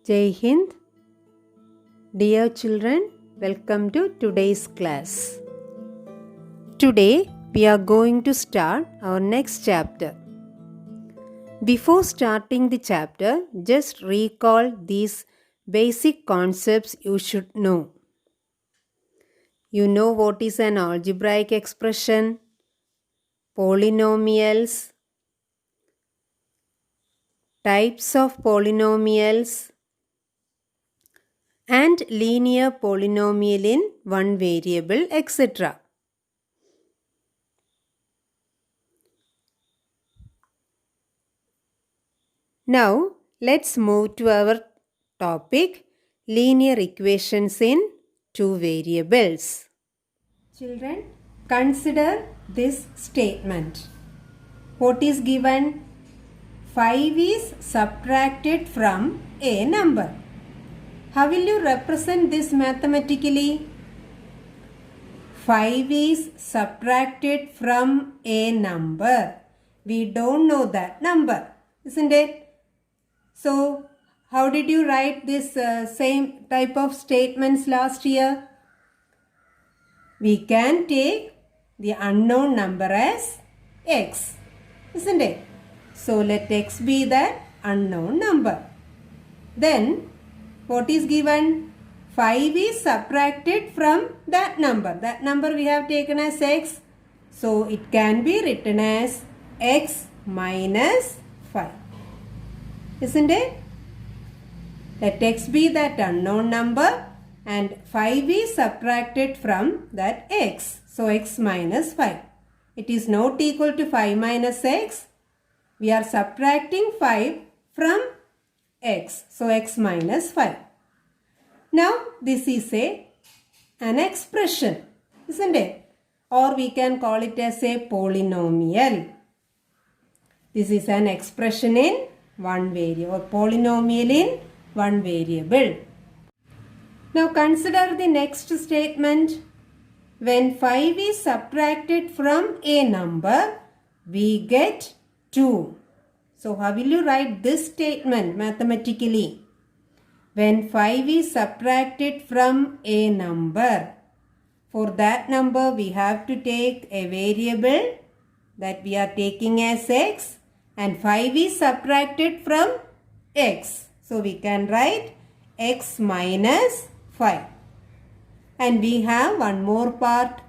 Jai Hind. Dear children, welcome to today's class. Today we are going to start our next chapter. Before starting the chapter, just recall these basic concepts you should know. You know what is an algebraic expression, polynomials, types of polynomials, and linear polynomial in one variable, etc. Now, let's move to our topic, linear equations in two variables. Children, consider this statement. What is given? 5 is subtracted from a number. How will you represent this mathematically? 5 is subtracted from a number. We don't know that number, isn't it? So, how did you write this same type of statements last year? We can take the unknown number as x, isn't it? So, let x be that unknown number. Then, what is given? 5 is subtracted from that number. That number we have taken as x. So, it can be written as x minus 5. Isn't it? Let x be that unknown number and 5 is subtracted from that x. So, x minus 5. It is not equal to 5 minus x. We are subtracting 5 from x. So, x minus 5. Now, this is an expression, isn't it? Or we can call it as a polynomial. This is an expression in one variable, or polynomial in one variable. Now consider the next statement. When 5 is subtracted from a number, we get 2. So how will you write this statement mathematically? When 5 is subtracted from a number, for that number we have to take a variable that we are taking as x. And 5 is subtracted from x. So, we can write x minus 5. And we have one more part.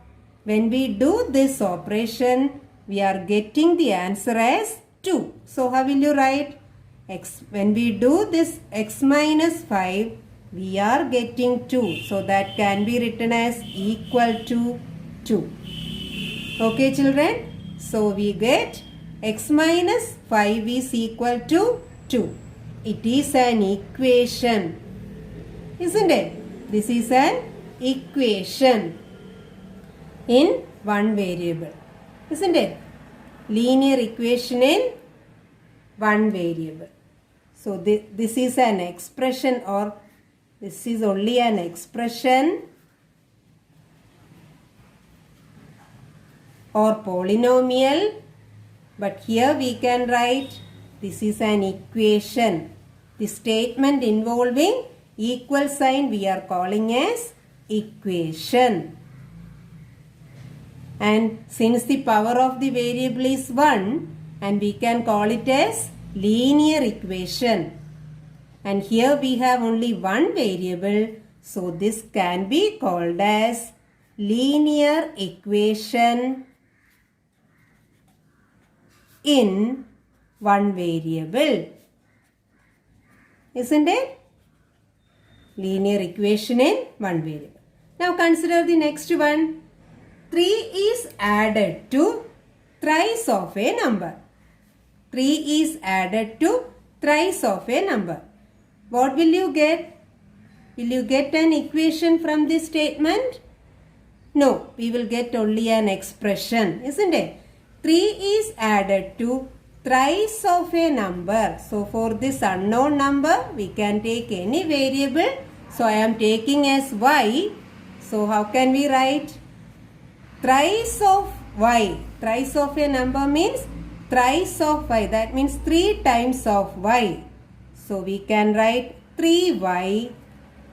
When we do this operation, we are getting the answer as 2. So, how will you write? X? When we do this x minus 5, we are getting 2. So, that can be written as equal to 2. Okay, children? So, we get x minus 5 is equal to 2. It is an equation, isn't it? This is an equation in one variable, isn't it? Linear equation in one variable. So, this is an expression, or this is only an expression or polynomial. But here we can write this is an equation. The statement involving equal sign we are calling as equation. And since the power of the variable is 1, and we can call it as linear equation. And here we have only one variable. So this can be called as linear equation in one variable, isn't it? Linear equation in one variable. Now consider the next one. 3 is added to thrice of a number. 3 is added to thrice of a number. What will you get? Will you get an equation from this statement? No, we will get only an expression, isn't it? 3 is added to thrice of a number. So, for this unknown number, we can take any variable. So, I am taking as y. So, how can we write? Thrice of y. Thrice of a number means thrice of y. That means 3 times of y. So, we can write 3y.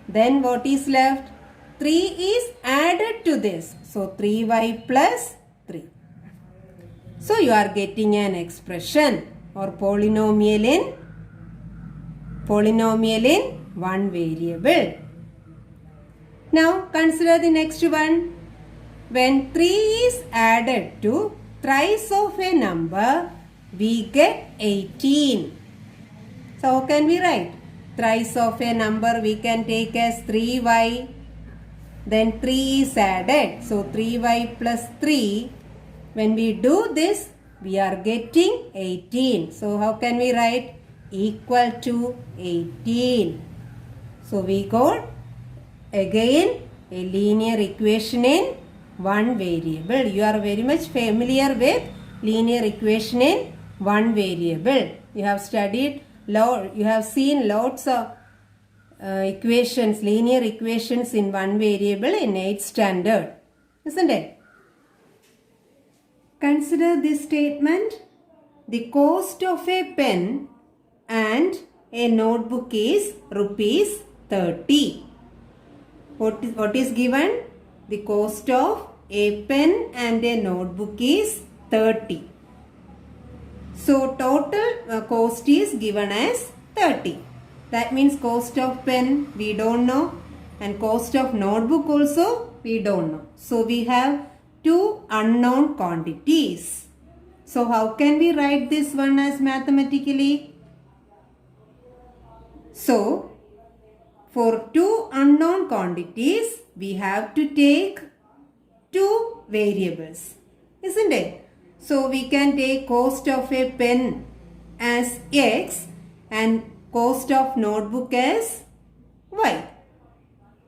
Then what is left? 3 is added to this. So 3y plus 3. So you are getting an expression or polynomial in one variable. Now consider the next one. When 3 is added to thrice of a number, we get 18. So how can we write? Thrice of a number we can take as 3y. Then 3 is added. So 3y plus 3. When we do this, we are getting 18. So how can we write? Equal to 18. So we got again a linear equation in one variable. You are very much familiar with linear equation in one variable. You have studied, you have seen lots of equations, linear equations in one variable in 8th standard. Isn't it? Consider this statement. The cost of a pen and a notebook is rupees 30. What is given? The cost of a pen and a notebook is 30. So total cost is given as 30. That means cost of pen we don't know and cost of notebook also we don't know. So we have two unknown quantities. So how can we write this one as mathematically? So for two unknown quantities we have to take two variables, isn't it? So we can take cost of a pen as x and cost of notebook as y.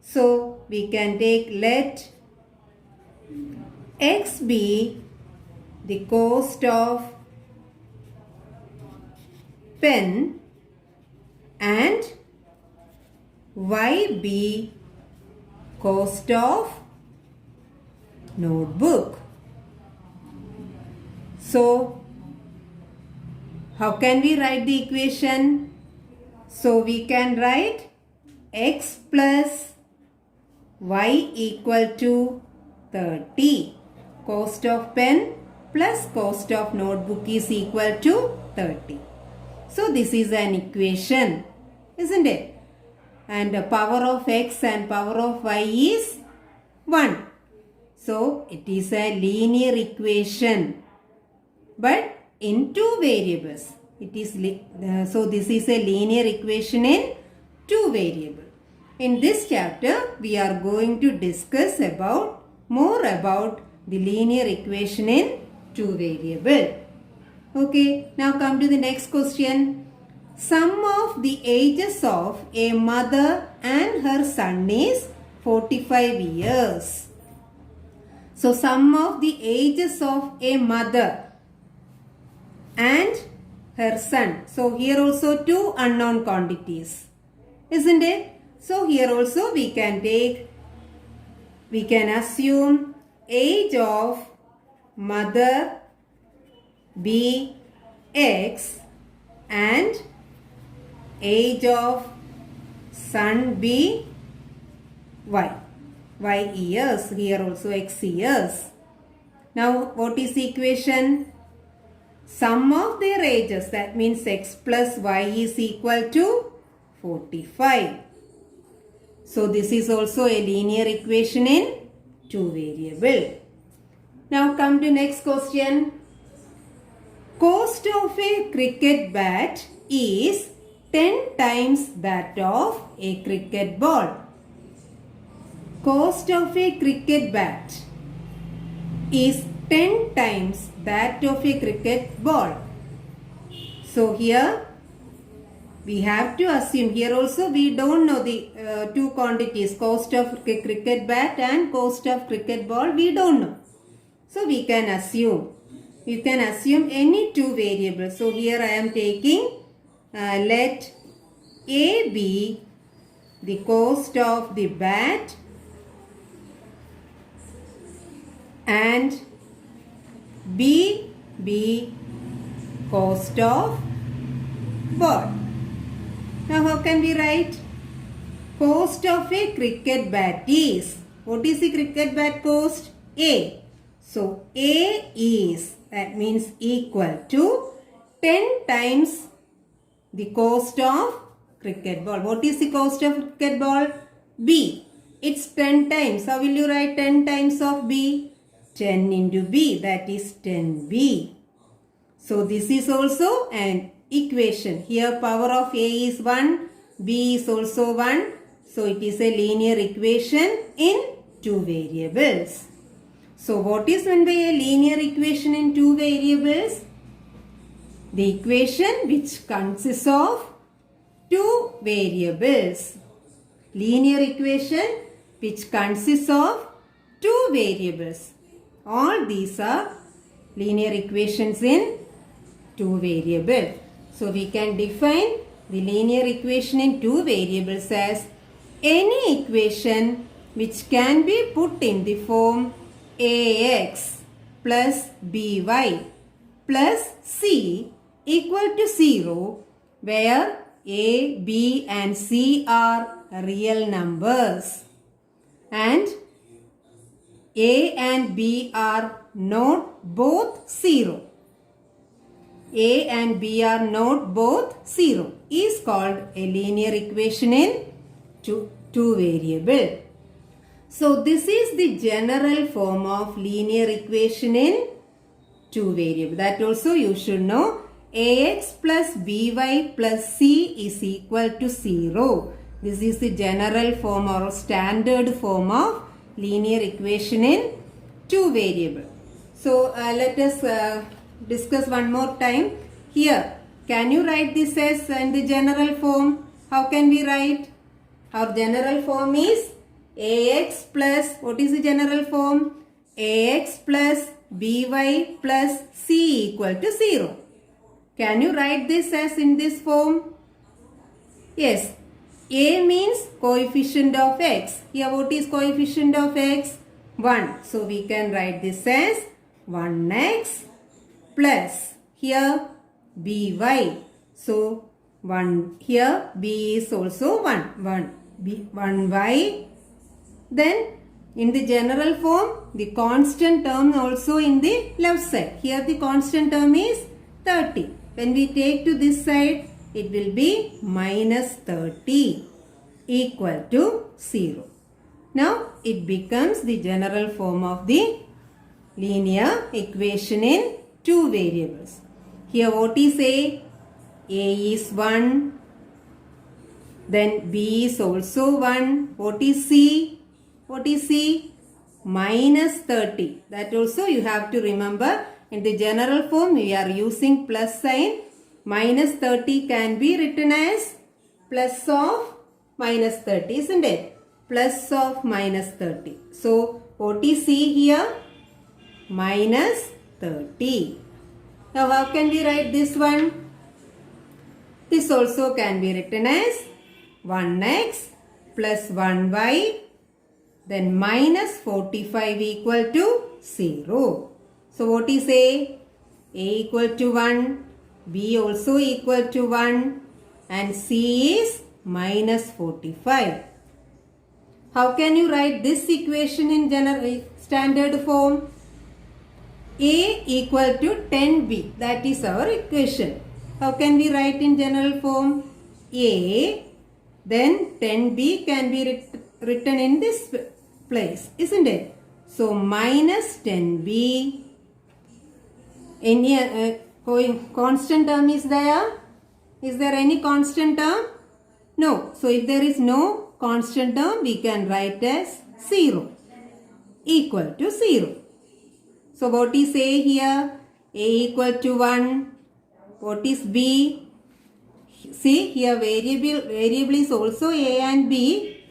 So we can take, let x be the cost of pen and y be cost of notebook. So how can we write the equation? So we can write x plus y equal to 30. Cost of pen plus cost of notebook is equal to 30. So this is an equation, isn't it? And the power of x and power of y is 1. So it is a linear equation, but in two variables. It is so this is a linear equation in two variables. In this chapter, we are going to discuss more about the linear equation in two variables. Okay, now come to the next question. Sum of the ages of a mother and her son is 45 years. So sum of the ages of a mother and her son. So here also two unknown quantities, isn't it? So here also we can assume age of mother be x and age of son be y. Y years, here also x years. Now what is the equation? Sum of their ages, that means x plus y is equal to 45. So this is also a linear equation in two variables. Now come to next question. Cost of a cricket bat is 10 times that of a cricket ball. Cost of a cricket bat is 10 times that of a cricket ball. So here we have to assume, here also we don't know the two quantities, cost of cricket bat and cost of cricket ball, we don't know. So we can assume. You can assume any two variables. So here I am taking, let A be the cost of the bat and B be cost of ball. Now how can we write? Cost of a cricket bat is, what is the cricket bat cost? A. So A is, that means equal to 10 times the cost of cricket ball. What is the cost of cricket ball? B. It's 10 times. How will you write 10 times of B? 10 into B, that is 10B. So this is also an equation. Here power of A is 1, B is also 1. So it is a linear equation in two variables. So what is meant by a linear equation in two variables? The equation which consists of two variables. Linear equation which consists of two variables. All these are linear equations in two variables. So we can define the linear equation in two variables as any equation which can be put in the form ax plus by plus c equal to 0, where a, b and c are real numbers and a and b are not both 0. A and b are not both 0 is called a linear equation in two variable. So this is the general form of linear equation in two variable. That also you should know. Ax plus by plus c is equal to 0. This is the general form or standard form of linear equation in two variable. So let us discuss one more time. Here, can you write this as in the general form? How can we write? Our general form is Ax plus, what is the general form? Ax plus by plus c equal to 0. Can you write this as in this form? Yes. A means coefficient of x. Here what is coefficient of x? 1. So we can write this as 1x plus here by. So 1 here b is also 1 by. Then in the general form the constant term also in the left side. Here the constant term is 30. When we take to this side, it will be minus 30 equal to 0. Now it becomes the general form of the linear equation in two variables. Here what is A? A is 1. Then B is also 1. What is C? What is C? Minus 30. That also you have to remember. In the general form we are using plus sign. Minus 30 can be written as plus of minus 30, isn't it? Plus of minus 30. So what is C here? Minus 30. Now how can we write this one? This also can be written as 1x plus 1y, then minus 45 equal to 0. So what is A? A equal to 1, B also equal to 1 and C is minus 45. How can you write this equation in general standard form? A equal to 10B, that is our equation. How can we write in general form? A, then 10B can be written in this place, isn't it? So minus 10B, any constant term is there? Is there any constant term? No. So if there is no constant term, we can write as 0 equal to 0. So what is A here? A equal to 1. What is B? See here variable is also A and B.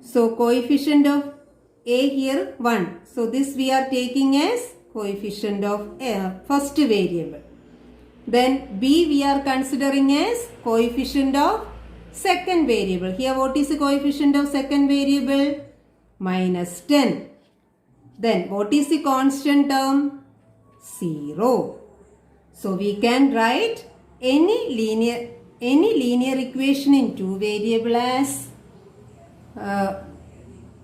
So coefficient of A here 1. So this we are taking as coefficient of A, first variable. Then B we are considering as coefficient of second variable. Here what is the coefficient of second variable? Minus 10. Then what is the constant term? 0. So we can write any linear any linear equation in two variable as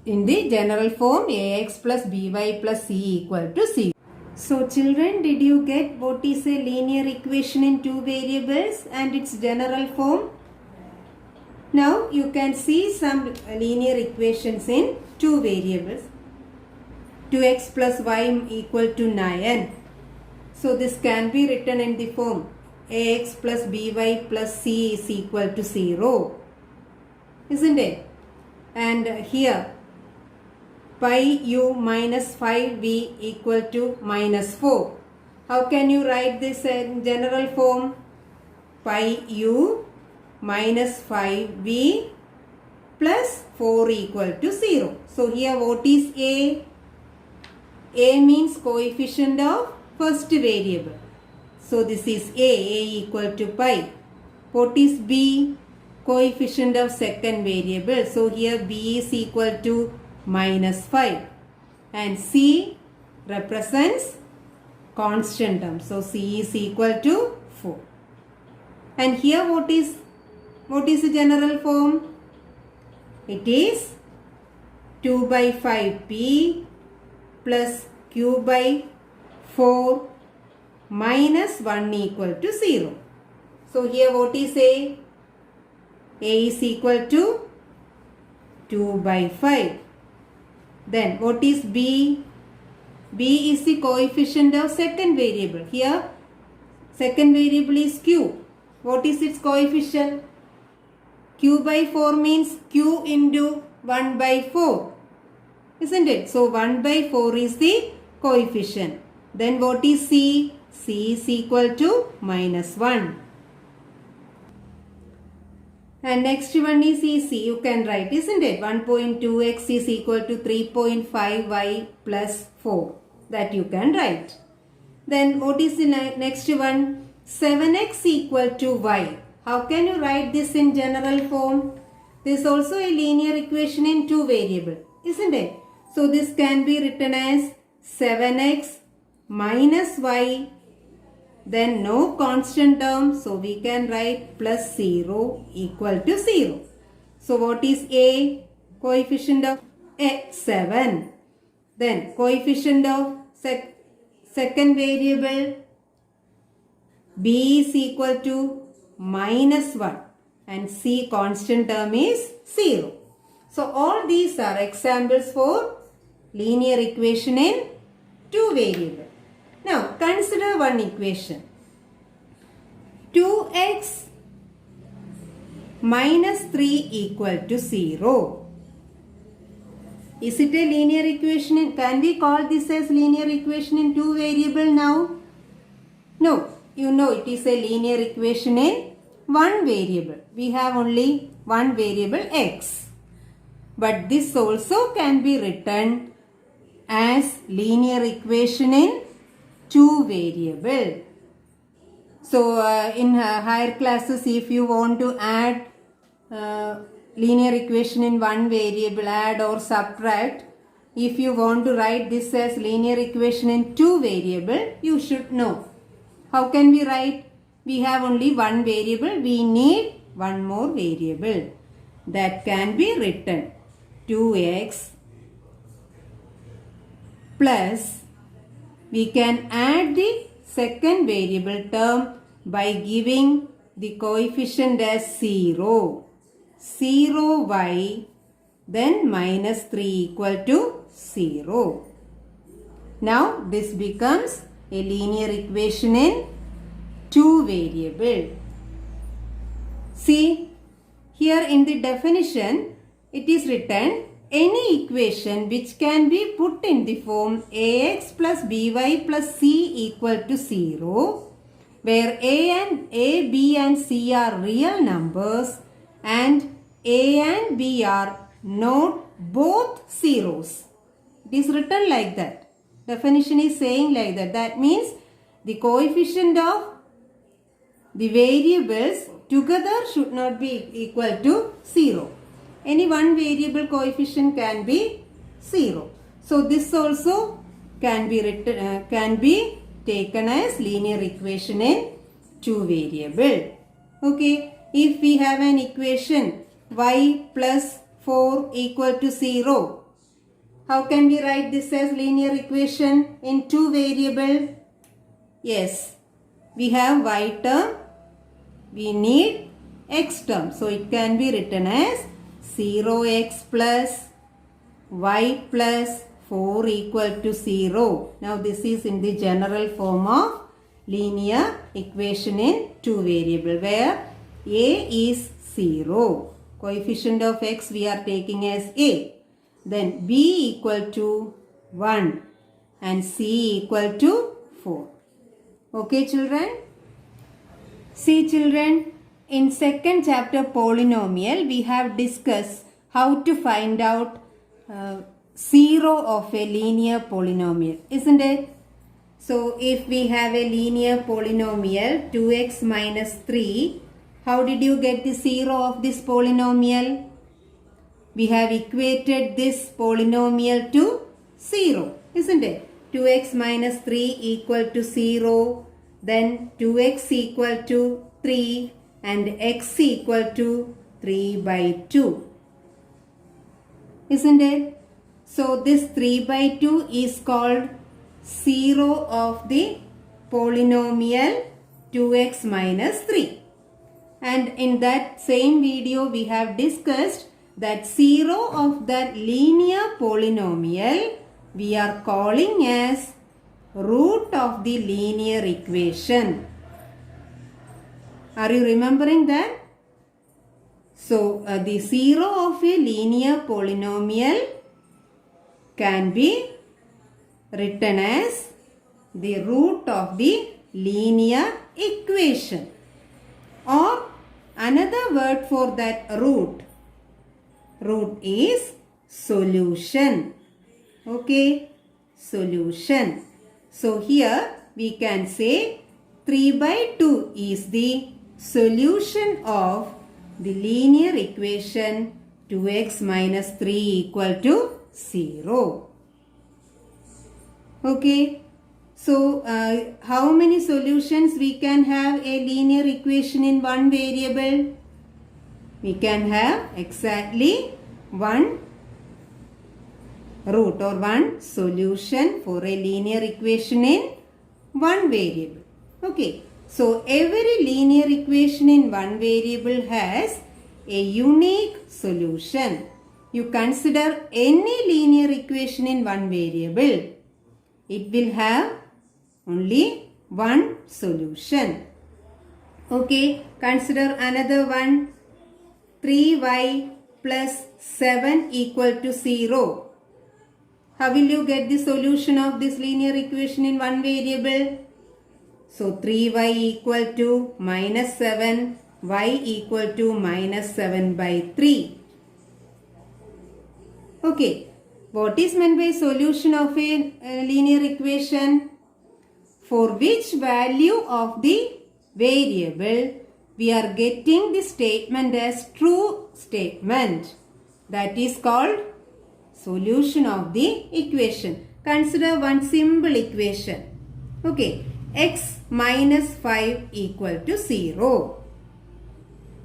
in the general form ax plus by plus c equal to c. So children, did you get what is a linear equation in two variables and its general form? Now you can see some linear equations in two variables. 2x plus y equal to 9. So this can be written in the form ax plus by plus c is equal to 0. Isn't it? And here pi u minus 5v equal to minus 4. How can you write this in general form? Pi u minus 5v plus 4 equal to 0. So here what is a? A means coefficient of first variable. So this is a equal to pi. What is b? Coefficient of second variable. So here b is equal to minus 5. And c represents constant term. So c is equal to 4. And here what is the general form? It is 2 by 5p plus q by 4 minus 1 equal to 0. So here what is a? A is equal to 2 by 5. Then what is b? B is the coefficient of second variable. Here second variable is q. What is its coefficient? Q by 4 means q into 1 by 4. Isn't it? So 1 by 4 is the coefficient. Then what is c? C is equal to minus 1. And next one is EC. You can write, isn't it? 1.2x is equal to 3.5y plus 4. That you can write. Then what is the next one? 7x equal to y. How can you write this in general form? This is also a linear equation in two variable, isn't it? So this can be written as 7x minus y. Then no constant term, so we can write plus 0 equal to 0. So what is a? Coefficient of 7. Then coefficient of second variable b is equal to minus 1 and c constant term is 0. So all these are examples for linear equation in two variable. Now consider one equation. 2x minus 3 equal to 0. Is it a linear equation? Can we call this as linear equation in two variable now? No. You know it is a linear equation in one variable. We have only one variable x. But this also can be written as linear equation in two variable. So in higher classes, if you want to add linear equation in one variable, add or subtract, if you want to write this as linear equation in two variable, you should know. How can we write? We have only one variable. We need one more variable. That can be written 2x plus, we can add the second variable term by giving the coefficient as 0. 0y, then minus 3 equal to 0. Now this becomes a linear equation in two variable. See, here in the definition, it is written any equation which can be put in the form ax plus by plus c equal to 0, where a, b and c are real numbers and a and b are not both zeros. It is written like that. Definition is saying like that. That means the coefficient of the variables together should not be equal to 0. Any one variable coefficient can be 0. So this also can be written, can be taken as linear equation in two variable. Okay. If we have an equation y plus 4 equal to 0, how can we write this as linear equation in two variables? Yes, we have y term, we need x term. So it can be written as 0x plus y plus 4 equal to 0. Now this is in the general form of linear equation in two variable where a is 0. Coefficient of x we are taking as a. Then b equal to 1 and c equal to 4. Okay children? See children, in second chapter polynomial we have discussed how to find out 0 of a linear polynomial, isn't it? So if we have a linear polynomial 2x minus 3, how did you get the 0 of this polynomial? We have equated this polynomial to 0, isn't it? 2x minus 3 equal to 0, then 2x equal to 3 and x equal to 3 by 2. Isn't it? So this 3 by 2 is called 0 of the polynomial 2x minus 3. And in that same video we have discussed that 0 of that linear polynomial we are calling as root of the linear equation. Are you remembering that? So the 0 of a linear polynomial can be written as the root of the linear equation, or another word for that root is solution. Okay, solution. So here we can say 3 by 2 is the solution of the linear equation 2x minus 3 equal to 0. Okay, so how many solutions we can have a linear equation in one variable? We can have exactly one root or one solution for a linear equation in one variable. Okay, so every linear equation in one variable has a unique solution. You consider any linear equation in one variable, it will have only one solution. Okay, consider another one. 3y plus 7 equal to 0. How will you get the solution of this linear equation in one variable? So 3y equal to minus 7, y equal to minus 7 by 3. Okay, what is meant by solution of a linear equation? For which value of the variable we are getting the statement as true statement. That is called solution of the equation. Consider one simple equation. Okay, x minus 5 equal to 0.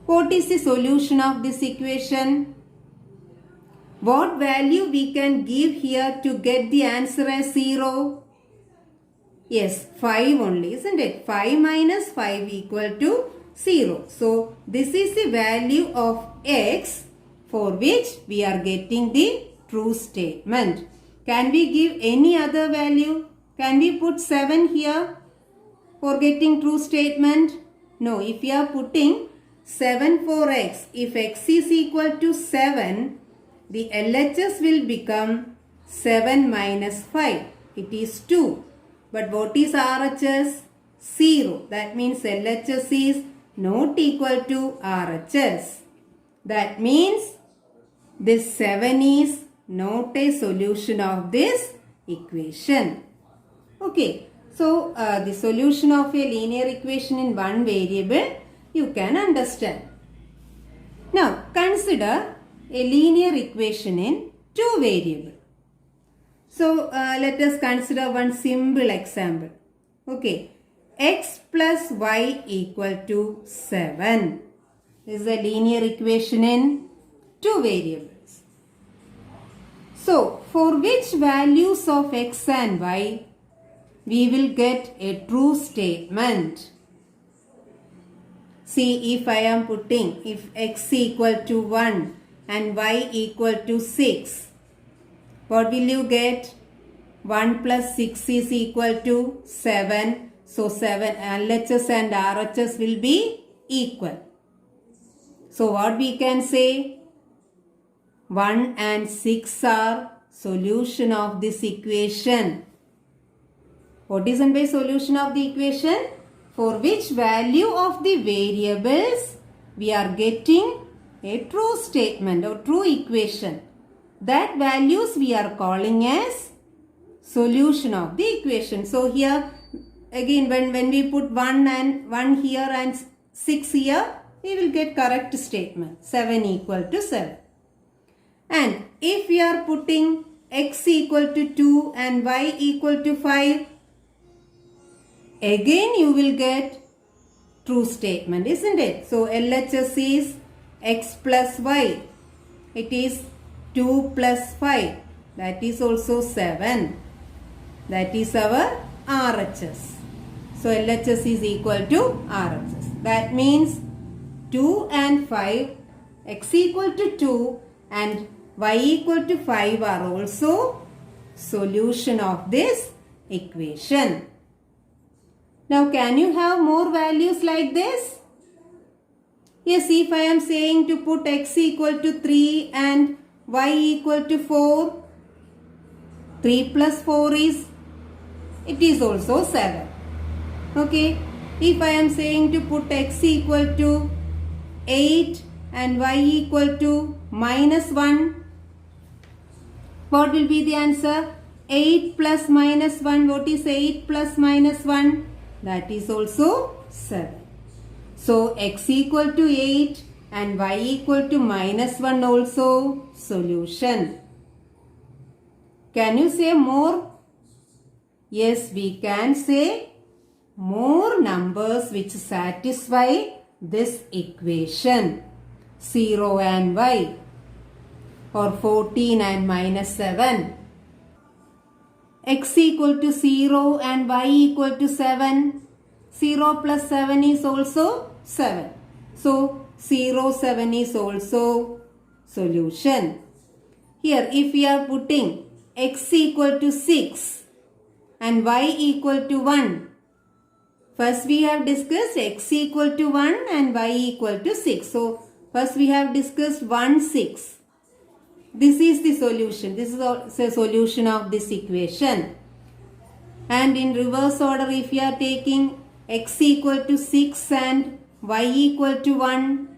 What is the solution of this equation? What value we can give here to get the answer as 0? Yes, 5 only, isn't it? 5 minus 5 equal to 0. So, this is the value of x for which we are getting the true statement. Can we give any other value? Can we put 7 here for getting true statement? No, if we are putting 7 for x, if x is equal to 7, the LHS will become 7 minus 5. It is 2. But what is RHS? 0. That means LHS is not equal to RHS. That means this 7 is not a solution of this equation. Okay. So, the solution of a linear equation in one variable you can understand. Now, consider a linear equation in two variables. So, let us consider one simple example. Okay, x plus y equal to 7. This is a linear equation in two variables. So, for which values of x and y, we will get a true statement. See, if I am putting, if x equal to 1 and y equal to 6, what will you get? 1 plus 6 is equal to 7. So, 7 LHS and RHS will be equal. So, what we can say? 1 and 6 are solution of this equation. What is meant by solution of the equation? For which value of the variables we are getting a true statement or true equation. That values we are calling as solution of the equation. So here again when we put 1 here and 6 here, we will get correct statement. 7 equal to 7. And if we are putting x equal to 2 and y equal to 5, again you will get true statement, isn't it? So LHS is x plus y. It is 2 plus 5. That is also 7. That is our RHS. So LHS is equal to RHS. That means 2 and 5, x equal to 2 and y equal to 5 are also solution of this equation. Now can you have more values like this? Yes, if I am saying to put x equal to 3 and y equal to 4, 3 plus 4 is, it is also 7. Okay, if I am saying to put x equal to 8 and y equal to minus 1, what will be the answer? 8 plus minus 1, what is 8 plus minus 1? That is also 7. So x equal to 8 and y equal to minus 1 also solution. Can you say more? Yes, we can say more numbers which satisfy this equation. 0 and y, or 14 and minus 7. X equal to 0 and y equal to 7. 0 plus 7 is also 7. So 0, 7 is also solution. Here if we are putting x equal to 6 and y equal to 1. First we have discussed x equal to 1 and y equal to 6. So first we have discussed 1, 6. This is the solution. This is the solution of this equation. And in reverse order, if you are taking x equal to 6 and y equal to 1,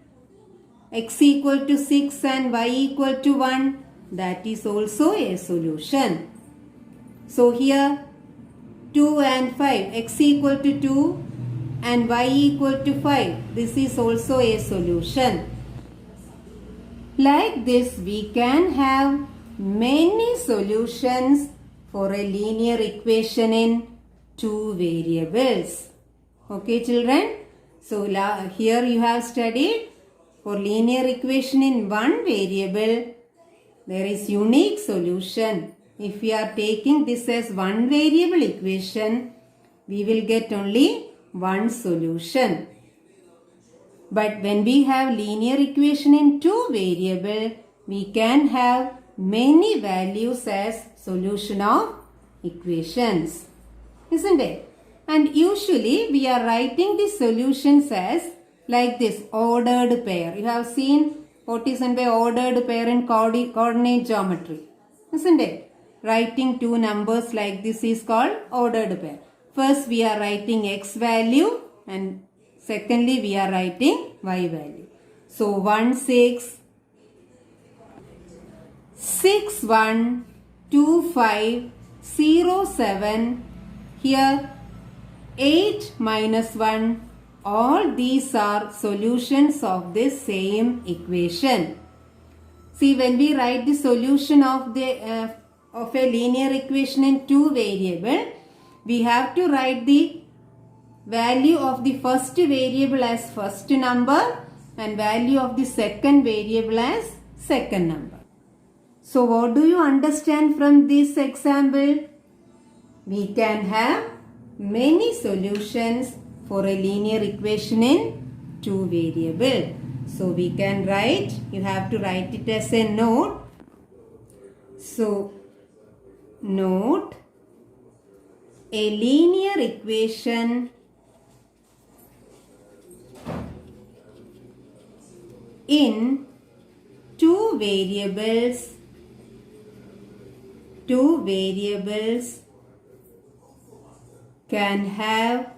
x equal to 6 and y equal to 1, that is also a solution. So here 2 and 5, x equal to 2 and y equal to 5, this is also a solution. Like this, we can have many solutions for a linear equation in two variables. Okay, children? So, here you have studied for linear equation in one variable, there is unique solution. If we are taking this as one variable equation, we will get only one solution. But when we have linear equation in two variable, we can have many values as solution of equations. Isn't it? And usually we are writing the solutions as like this, ordered pair. You have seen what is meant by ordered pair in coordinate geometry. Isn't it? Writing two numbers like this is called ordered pair. First we are writing x value and secondly, we are writing y value. So 1, 6, 6, 1, 2, 5, 0, 7. Here 8 minus 1. All these are solutions of this same equation. See, when we write the solution of a linear equation in two variable, we have to write the value of the first variable as first number and value of the second variable as second number. So what do you understand from this example? We can have many solutions for a linear equation in two variable. So we can write, you have to write it as a note. So note, a linear equation in two variables can have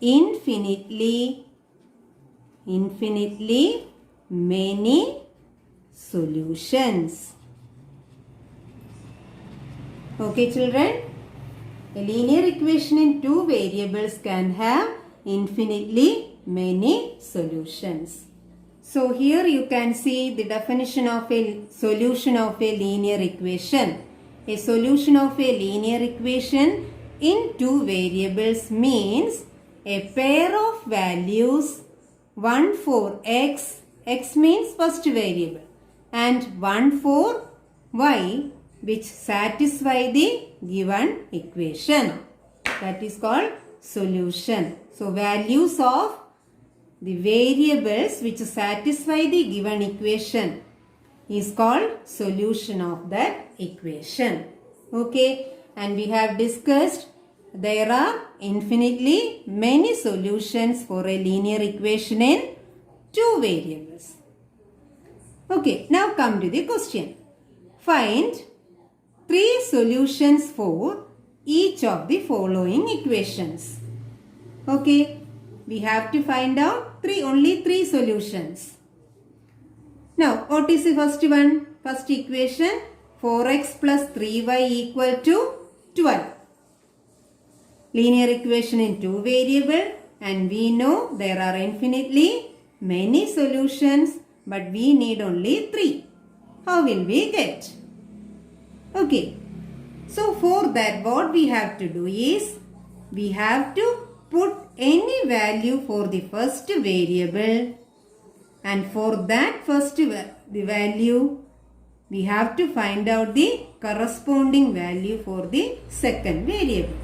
infinitely many solutions. Okay, children? A linear equation in two variables can have infinitely many solutions. So here you can see the definition of a solution of a linear equation. A solution of a linear equation in two variables means a pair of values, one for x means first variable, and one for y, which satisfy the given equation. That is called solution. So values of the variables which satisfy the given equation is called solution of that equation. Okay, and we have discussed there are infinitely many solutions for a linear equation in two variables. Okay, now come to the question. Find three solutions for each of the following equations. Okay, we have to find out only three solutions. Now, what is the first one? First equation, 4x plus 3y equal to 12. Linear equation in two variable, and we know there are infinitely many solutions, but we need only three. How will we get? Okay, so for that what we have to do is, we have to put any value for the first variable, and for that first value we have to find out the corresponding value for the second variable.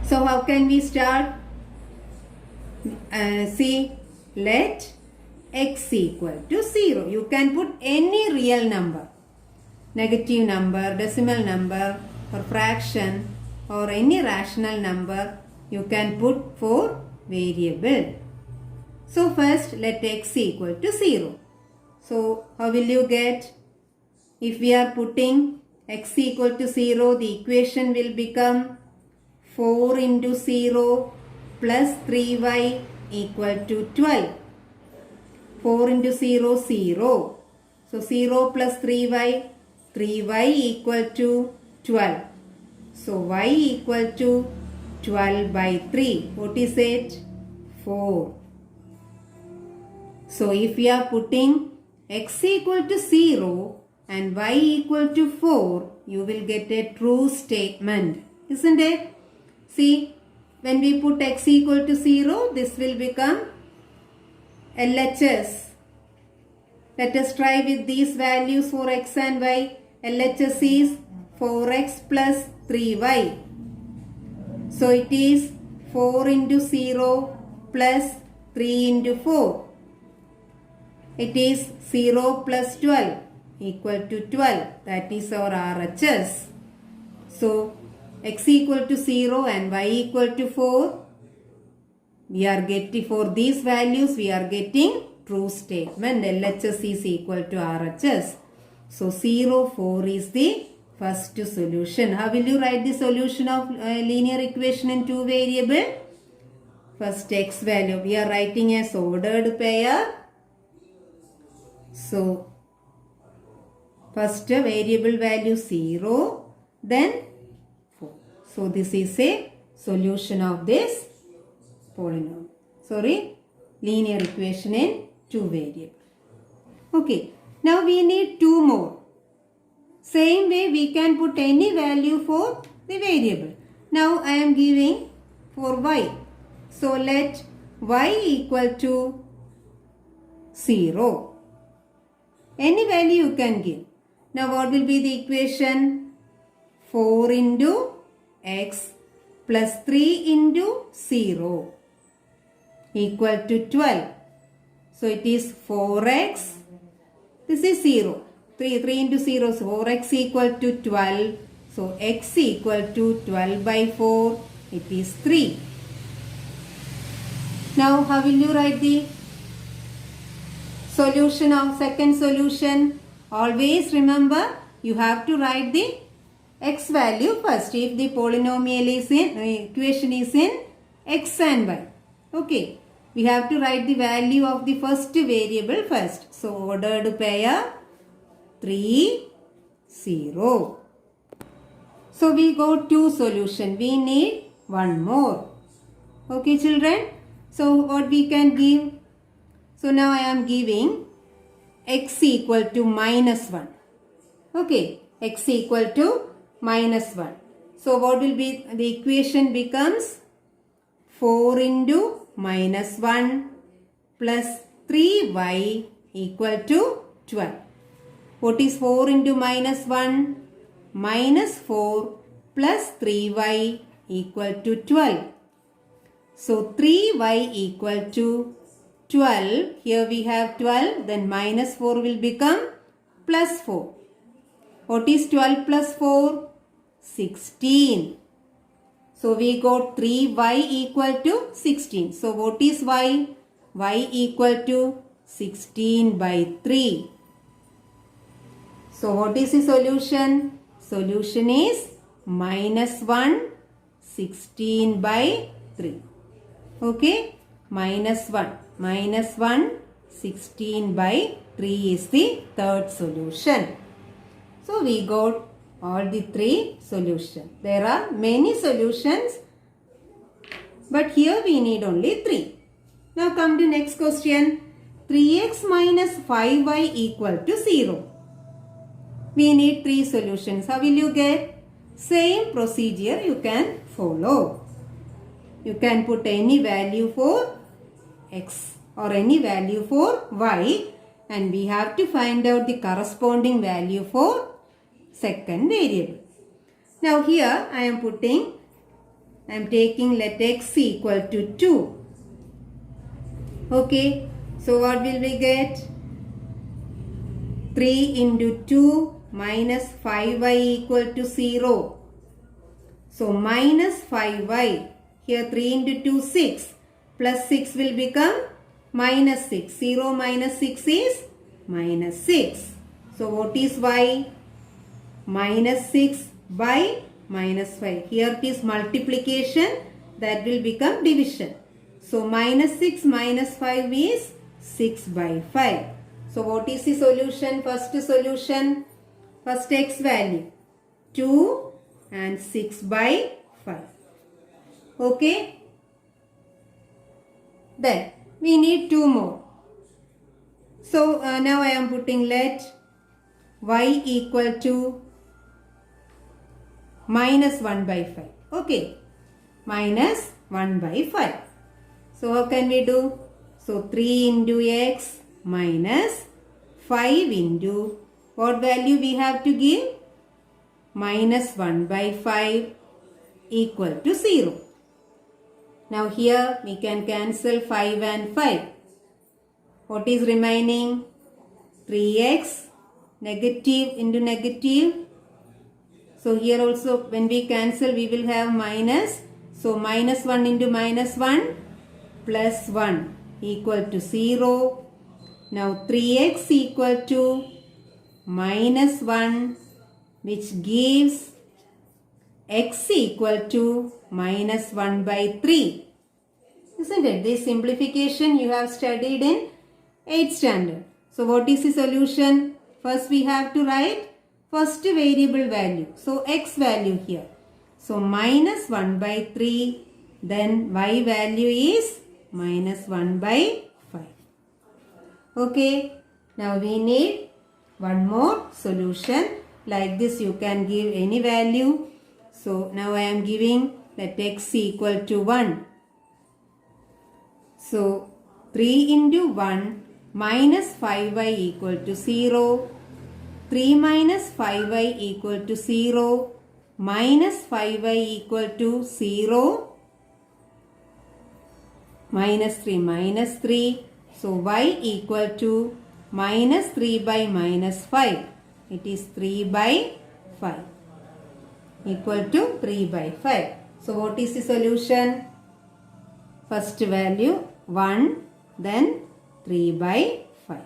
So how can we start? See, let x equal to 0. You can put any real number, negative number, decimal number, or fraction, or any rational number you can put for variable. So first let x equal to 0. So how will you get? If we are putting x equal to 0, the equation will become 4 into 0 plus 3y equal to 12. 4 into 0, 0. So 0 plus 3y equal to 12. So y equal to 12 by 3. What is it? 4. So if we are putting x equal to 0 and y equal to 4, you will get a true statement. Isn't it? See, when we put x equal to 0, this will become LHS. Let us try with these values for x and y. LHS is 4x plus 3y. So it is 4 into 0 plus 3 into 4. It is 0 plus 12 equal to 12. That is our RHS. So x equal to 0 and y equal to 4. We are getting, for these values we are getting true statement. LHS is equal to RHS. So 0, 4 is the first solution. How will you write the solution of linear equation in two variable? First x value we are writing as ordered pair. So first variable value 0, then 4. So this is a solution of this polynomial. Linear equation in two variable. Okay. Now we need two more. Same way we can put any value for the variable. Now I am giving for y. So let y equal to 0. Any value you can give. Now what will be the equation? 4 into x plus 3 into 0 equal to 12. So it is 4x. This is 0. 3 into 0 is 4x equal to 12. So x equal to 12 by 4. It is 3. Now how will you write the solution of second solution? Always remember you have to write the x value first if the polynomial is in equation is in x and y. Okay. We have to write the value of the first variable first. So ordered pair 3, 0. So we got two solution. We need one more. Okay children. So what we can give? So now I am giving x equal to minus 1. Okay. X equal to minus 1. So what will be the equation becomes 4 into minus 1 plus 3y equal to 12. What is 4 into minus 1? Minus 4 plus 3y equal to 12. So 3y equal to 12. Here we have 12. Then minus 4 will become plus 4. What is 12 plus 4? 16. So we got 3y equal to 16. So what is y? Y equal to 16 by 3. So what is the solution? Solution is minus 1, 16 by 3. Okay? Minus 1, 16 by 3 is the third solution. So we got all the three solutions. There are many solutions, but here we need only 3. Now come to next question. 3x minus 5y equal to 0. We need 3 solutions. How will you get? Same procedure you can follow. You can put any value for x or any value for y, and we have to find out the corresponding value for second variable. Now here I am taking let x equal to 2. Okay. So what will we get? 3 into 2 minus 5y equal to 0. So minus 5y. Here 3 into 2 6. Plus 6 will become minus 6. 0 minus 6 is minus 6. So what is y? Minus 6 by minus 5. Here it is multiplication. That will become division. So minus 6 minus 5 is 6 by 5. So what is the solution? First solution. First x value 2 and 6 by 5. Okay. Then we need 2 more. So now I am putting let y equal to minus 1 by 5. Okay. Minus 1 by 5. So how can we do? So 3 into x minus 5 into what value we have to give? Minus 1 by 5 equal to 0. Now here we can cancel 5 and 5. What is remaining? 3x negative into negative. So here also when we cancel we will have minus. So minus 1 into minus 1 plus 1 equal to 0. Now 3x equal to minus 1, which gives x equal to minus 1 by 3. Isn't it? This simplification you have studied in 8th standard. So what is the solution? First we have to write first variable value. So x value here. So minus 1 by 3. Then y value is minus 1 by 5. Okay. Now we need one more solution. Like this you can give any value. So now I am giving let x equal to 1. So 3 into 1 minus 5y equal to 0. 3 minus 5y equal to 0. Minus 5y equal to 0. Minus 3 minus 3. So y equal to minus 3 by minus 5. It is 3 by 5. Equal to 3 by 5. So what is the solution? First value 1, then 3 by 5.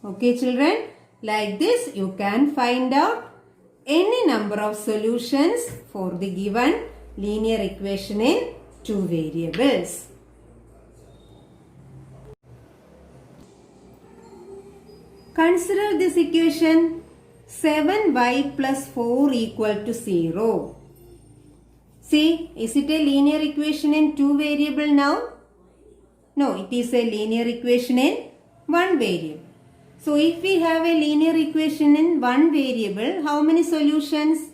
Okay children, like this you can find out any number of solutions for the given linear equation in two variables. Consider this equation 7y plus 4 equal to 0. See, is it a linear equation in two variable now? No, it is a linear equation in one variable. So, if we have a linear equation in one variable, how many solutions?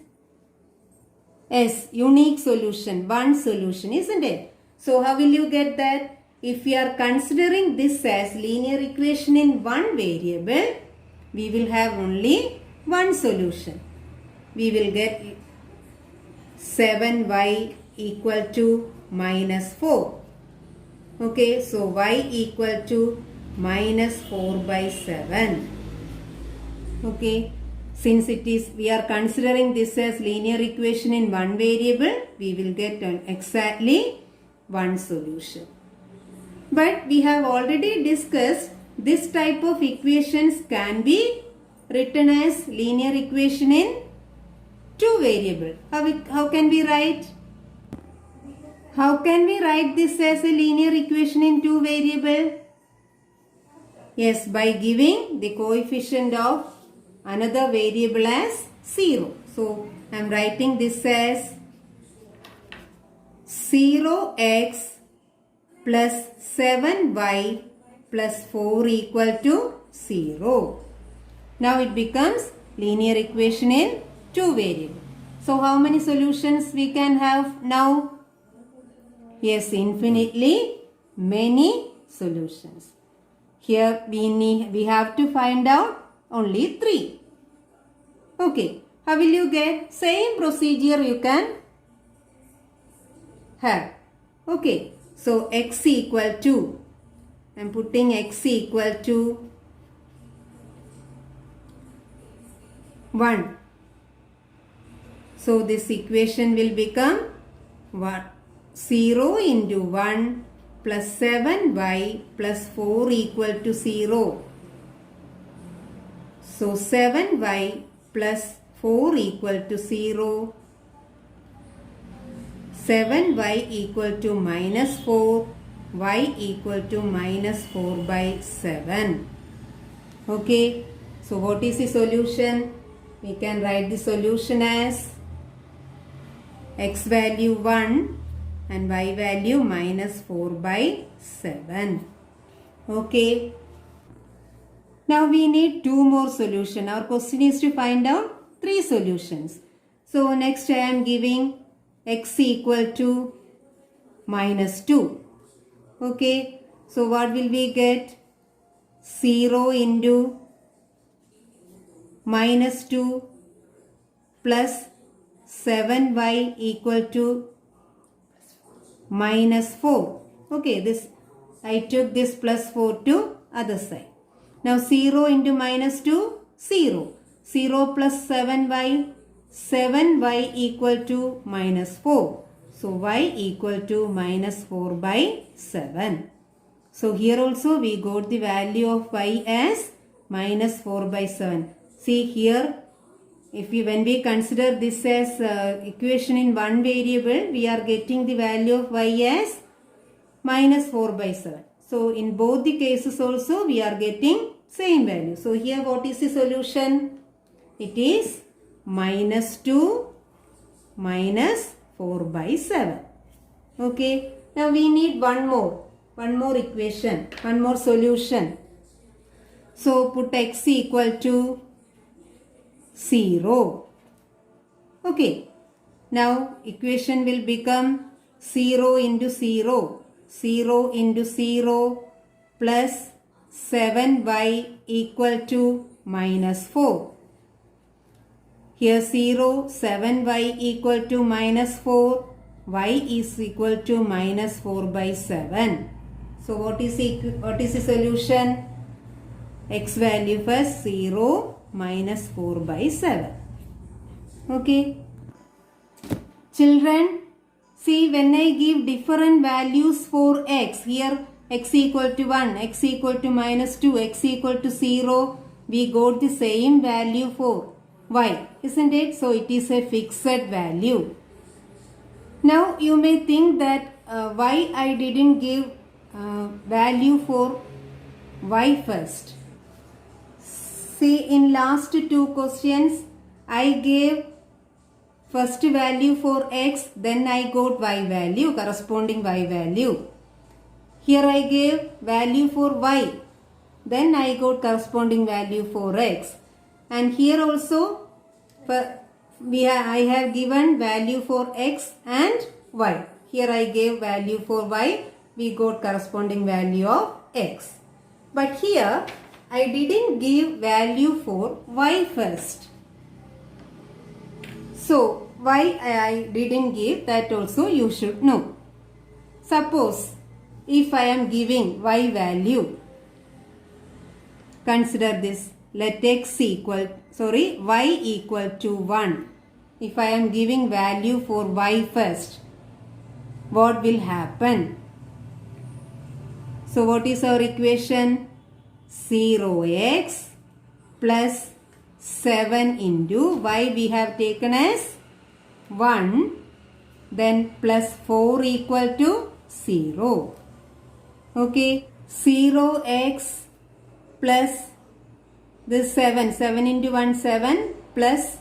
Yes, unique solution, one solution, isn't it? So, how will you get that? If we are considering this as linear equation in one variable, we will have only one solution. We will get 7y equal to minus 4. Okay, so y equal to minus 4 by 7. Okay, since we are considering this as linear equation in one variable, we will get exactly one solution. But we have already discussed this type of equations can be written as linear equation in two variable. How can we write? How can we write this as a linear equation in two variable? Yes, by giving the coefficient of another variable as 0. So, I am writing this as 0x plus 7y plus 4 equal to 0. Now it becomes linear equation in two variable. So how many solutions we can have now? Yes, infinitely many solutions. Here we have to find out only 3. Okay, how will you get? Same procedure you can have. Okay, so x equal to, I am putting x equal to 1. So this equation will become 0 into 1 plus 7y plus 4 equal to 0. So 7y plus 4 equal to 0. 7y equal to minus 4. Y equal to minus 4 by 7. Okay. So what is the solution? We can write the solution as x value 1 and y value minus 4 by 7. Okay. Now we need 2 more solutions. Our question is to find out 3 solutions. So next I am giving x equal to minus 2. Okay. So what will we get? 0 into minus 2 plus 7y equal to minus 4. Okay, this I took this plus 4 to other side. Now 0 into minus 2, 0. 0 plus 7y, 7y equal to minus 4. So y equal to minus 4 by 7. So here also we got the value of y as minus 4 by 7. See here, when we consider this as equation in one variable, we are getting the value of y as minus 4 by 7. So in both the cases also we are getting same value. So here what is the solution? It is minus 2 minus 4 by 7. Okay. Now we need one more equation, one more solution. So put x equal to 0. Okay. Now equation will become 0 into 0 0 into 0 plus 7y equal to minus 4. Here 0, 7y equal to minus 4, y is equal to minus 4 by 7. So what is the solution? X value first 0 minus 4 by 7. Okay. Children, see when I give different values for x, here x equal to 1, x equal to minus 2, x equal to 0, we got the same value for y, isn't it? So it is a fixed value. Now you may think that why I didn't give value for y first. See, in last two questions I gave first value for x, then I got y value, corresponding y value. Here I gave value for y, then I got corresponding value for x. And here also I have given value for x and y. Here I gave value for y, we got corresponding value of x. But here I didn't give value for y first. So why I didn't give, that also you should know. Suppose if I am giving y value, consider this, let y equal to 1. If I am giving value for y first, what will happen? So what is our equation? 0x plus 7 into y we have taken as 1, then plus 4 equal to 0. Okay, 0x plus this 7 into 1 7 plus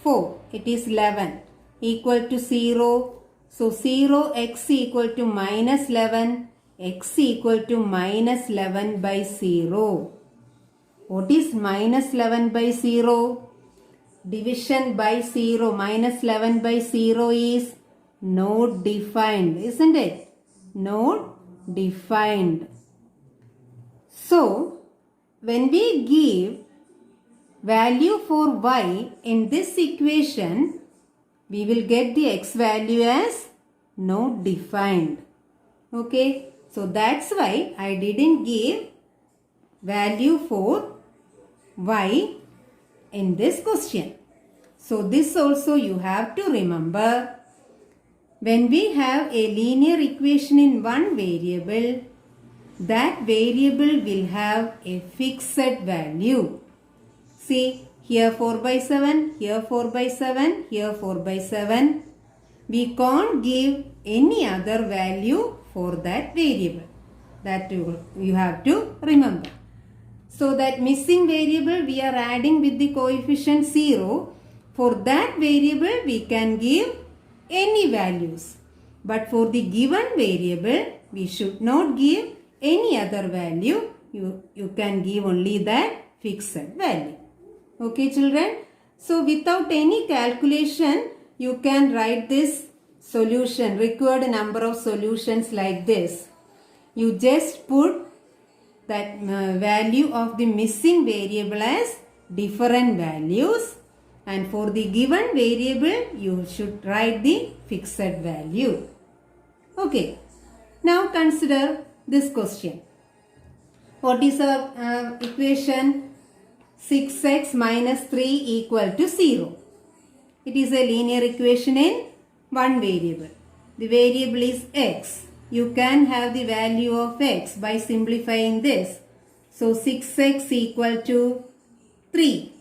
4, it is 11 equal to 0. So 0x equal to minus 11, x equal to minus 11 by 0. What is minus 11 by 0? Division by 0. Minus 11 by 0 is not defined, isn't it? Not defined. So, when we give value for y in this equation, we will get the x value as not defined. Okay, so that's why I didn't give value for y in this question. So this also you have to remember. When we have a linear equation in one variable, that variable will have a fixed value. See, here 4 by 7, here 4 by 7, here 4 by 7. We can't give any other value for that variable. That you have to remember. So that missing variable we are adding with the coefficient 0. For that variable we can give any values. But for the given variable we should not give any other value. You can give only that fixed value. Okay children. So without any calculation you can write this solution, required number of solutions like this. You just put that value of the missing variable as different values, and for the given variable you should write the fixed value. Okay. Now consider this question. What is our equation? 6x minus 3 equal to 0. It is a linear equation in one variable. The variable is x. You can have the value of x by simplifying this. So 6x equal to 3.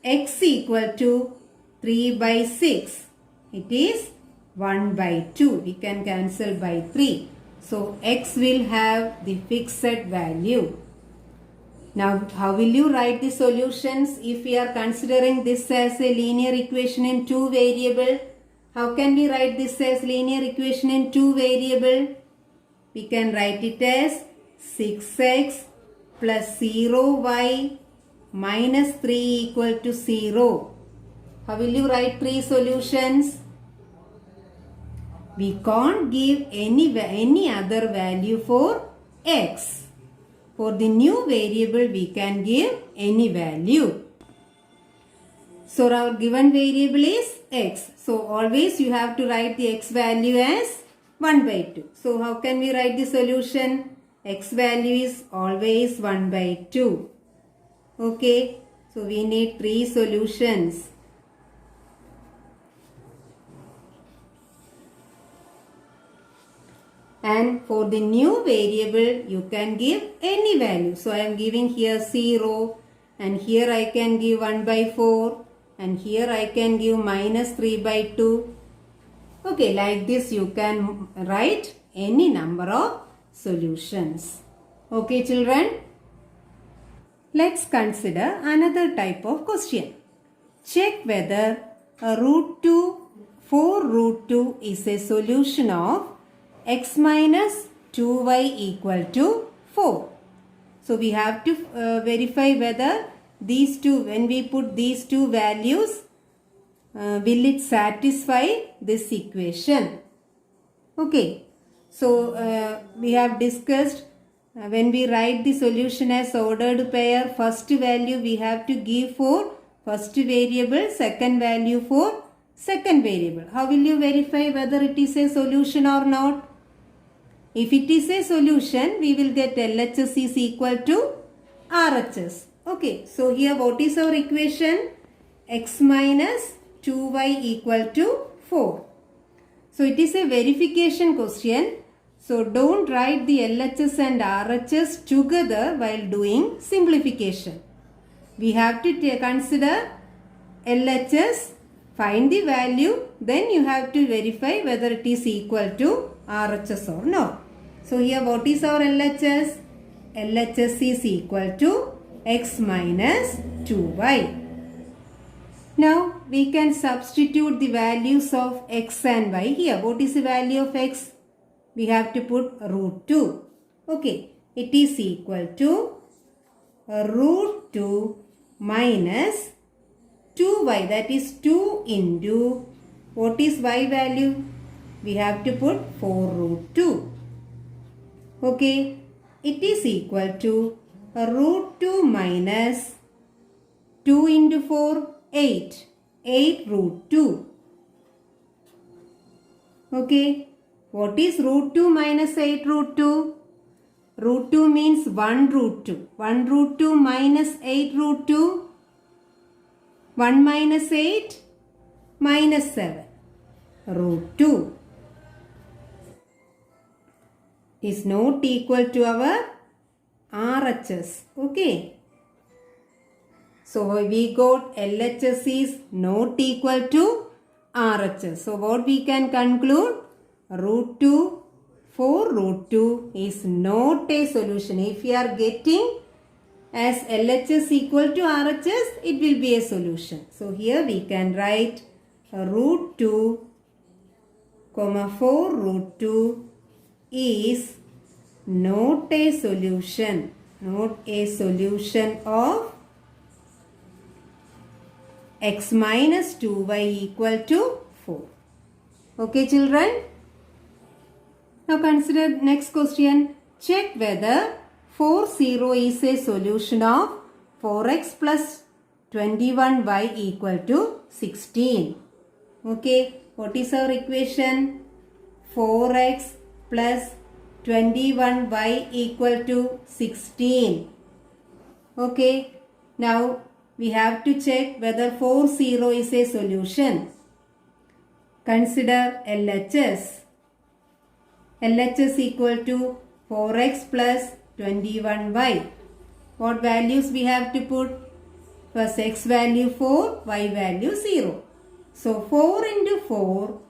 X equal to 3 by 6. It is 1 by 2. We can cancel by 3. So x will have the fixed value. Now how will you write the solutions if we are considering this as a linear equation in two variable? How can we write this as linear equation in two variable? We can write it as 6x plus 0y minus 3 equal to 0. How will you write three solutions? We can't give any other value for x. For the new variable, we can give any value. So our given variable is x. So always you have to write the x value as 1 by 2. So how can we write the solution? X value is always 1 by 2. Okay. So we need 3 solutions. And for the new variable, you can give any value. So I am giving here 0. And here I can give 1 by 4. And here I can give minus 3 by 2. Okay, like this you can write any number of solutions. Okay, children. Let's consider another type of question. Check whether a root 2, 4 root 2 is a solution of x minus 2y equal to 4. So we have to verify whether these two, when we put these two values, will it satisfy this equation? Okay. So we have discussed when we write the solution as ordered pair, first value we have to give for first variable, second value for second variable. How will you verify whether it is a solution or not? If it is a solution, we will get LHS is equal to RHS. Okay, so here what is our equation? X minus 2y equal to 4. So it is a verification question. So don't write the LHS and RHS together while doing simplification. We have to consider LHS, find the value, then you have to verify whether it is equal to RHS or not. So here what is our LHS? LHS is equal to x minus 2y. Now we can substitute the values of x and y here. What is the value of x? We have to put root 2. Okay, it is equal to root 2 minus 2y, that is 2 into, what is y value? We have to put 4 root 2. Okay, it is equal to root 2 minus 2 into 4, 8. 8 root 2. Okay, what is root 2 minus 8 root 2? Root 2 means 1 root 2. 1 root 2 minus 8 root 2. 1 minus 8 minus 7 root 2 is not equal to our RHS. Okay. So we got LHS is not equal to RHS. So what we can conclude? Root 2, 4 root 2 is not a solution. If we are getting as LHS equal to RHS, it will be a solution. So here we can write root 2, 4 root 2 is not a solution. Not a solution of x minus 2y equal to 4. Okay, children? Now consider next question. Check whether 4 0 is a solution of 4x plus 21y equal to 16. Okay, what is our equation? 4x plus 21y equal to 16. Okay, now we have to check whether 4 0 is a solution. Consider LHS. LHS equal to 4x plus 21y. What values we have to put? First x value 4, y value 0. So 4 into 4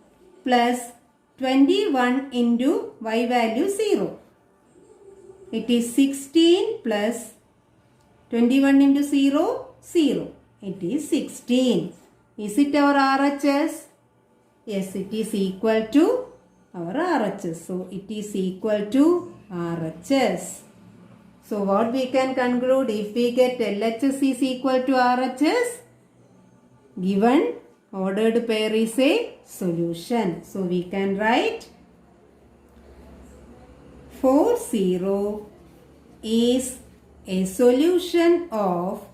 plus 21 into y value 0. It is 16 plus 21 into 0, 0. It is 16. Is it our RHS? Yes, it is equal to our RHS. So it is equal to RHS. So what we can conclude, if we get LHS is equal to RHS, given Ordered pair is a solution. So we can write 4, 0 is a solution of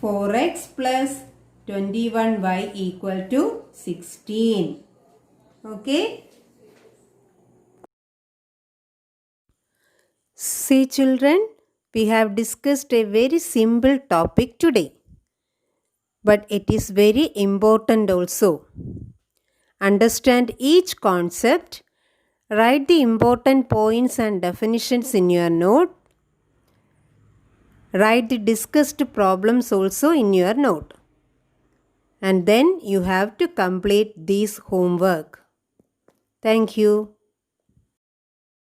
4x plus 21y equal to 16. Okay. See children, we have discussed a very simple topic today. But it is very important also. Understand each concept. Write the important points and definitions in your note. Write the discussed problems also in your note. And then you have to complete this homework. Thank you.